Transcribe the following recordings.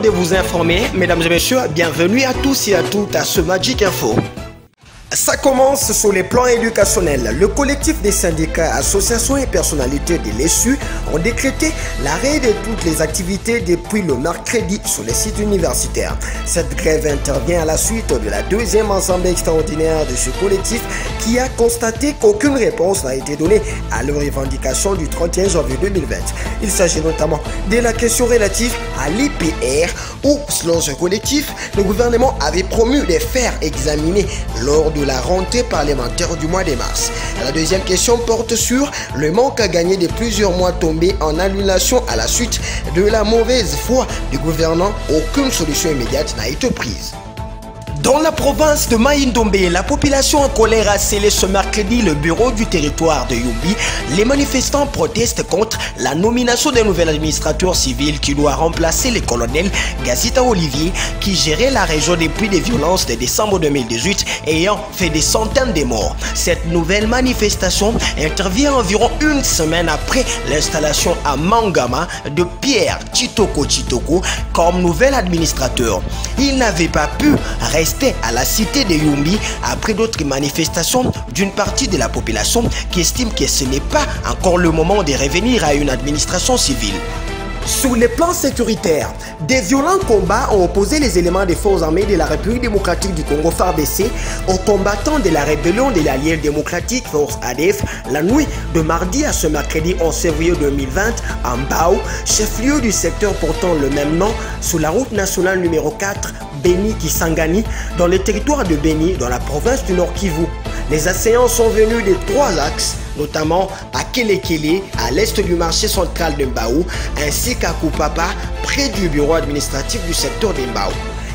l'heure de vous informer. Mesdames et messieurs, bienvenue à tous et à toutes à ce Magic Info. Ça commence sur les plans éducationnels. Le collectif des syndicats, associations et personnalités de l'ESU ont décrété l'arrêt de toutes les activités depuis le mercredi sur les sites universitaires. Cette grève intervient à la suite de la deuxième assemblée extraordinaire de ce collectif qui a constaté qu'aucune réponse n'a été donnée à leurs revendications du 31 janvier 2020. Il s'agit notamment de la question relative à l'IPR où, selon ce collectif, le gouvernement avait promu de faire examiner lors de la rentrée parlementaire du mois de mars. La deuxième question porte sur le manque à gagner de plusieurs mois tombés en annulation à la suite de la mauvaise foi du gouvernement. Aucune solution immédiate n'a été prise. Dans la province de Mai-Ndombe, la population en colère a scellé ce mercredi le bureau du territoire de Yumbi. Les manifestants protestent contre la nomination d'un nouvel administrateur civil qui doit remplacer le colonel Gazita Olivier qui gérait la région depuis les violences de décembre 2018 ayant fait des centaines de morts. Cette nouvelle manifestation intervient environ une semaine après l'installation à Mangama de Pierre Chitoko comme nouvel administrateur. Il n'avait pas pu rester à la cité de Yumbi après d'autres manifestations d'une partie de la population qui estime que ce n'est pas encore le moment de revenir à une administration civile. Sur le plan sécuritaire, des violents combats ont opposé les éléments des forces armées de la République démocratique du Congo FARDC aux combattants de la rébellion de l'Alliance démocratique Force ADF la nuit de mardi à ce mercredi 11 février 2020 à Mbao, chef-lieu du secteur portant le même nom sur la route nationale numéro 4 Beni-Kisangani dans le territoire de Beni dans la province du Nord Kivu. Les assaillants sont venus de trois axes, notamment à Kelekele, à l'est du marché central de Mbao, ainsi qu'à Kupapa, près du bureau administratif du secteur de Mbao.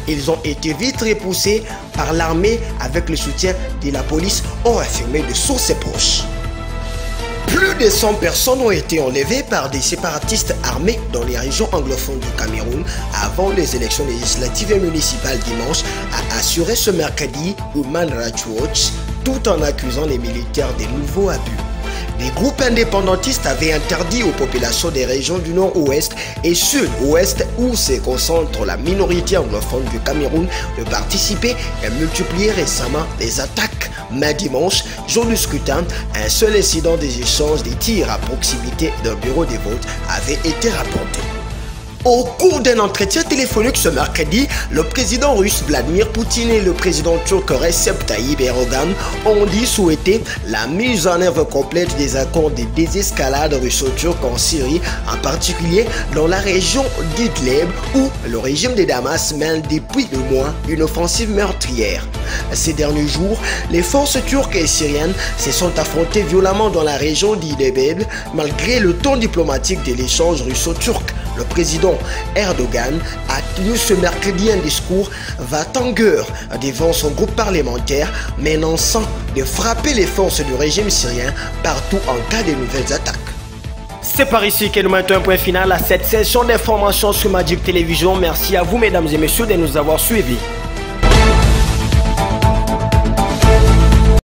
Ils ont été vite repoussés par l'armée avec le soutien de la police, ont affirmé de sources proches. Plus de 100 personnes ont été enlevées par des séparatistes armés dans les régions anglophones du Cameroun avant les élections législatives et municipales dimanche, a assuré ce mercredi Human Rights Watch, tout en accusant les militaires des nouveaux abus. Des groupes indépendantistes avaient interdit aux populations des régions du nord-ouest et sud-ouest où se concentre la minorité anglophone du Cameroun de participer et multiplier récemment les attaques. Mais dimanche, jour du scrutin, un seul incident des échanges des tirs à proximité d'un bureau de vote avait été rapporté. Au cours d'un entretien téléphonique ce mercredi, le président russe Vladimir Poutine et le président turc Recep Tayyip Erdogan ont dit souhaiter la mise en œuvre complète des accords de désescalade russo-turque en Syrie, en particulier dans la région d'Idlib où le régime de Damas mène depuis 2 mois une offensive meurtrière. Ces derniers jours, les forces turques et syriennes se sont affrontées violemment dans la région d'Idlib malgré le ton diplomatique de l'échange russo-turc. Le président Erdogan a tenu ce mercredi un discours va-t-en-guerre devant son groupe parlementaire, menaçant de frapper les forces du régime syrien partout en cas de nouvelles attaques. C'est par ici que nous mettons un point final à cette session d'information sur Magic Télévision. Merci à vous mesdames et messieurs de nous avoir suivis.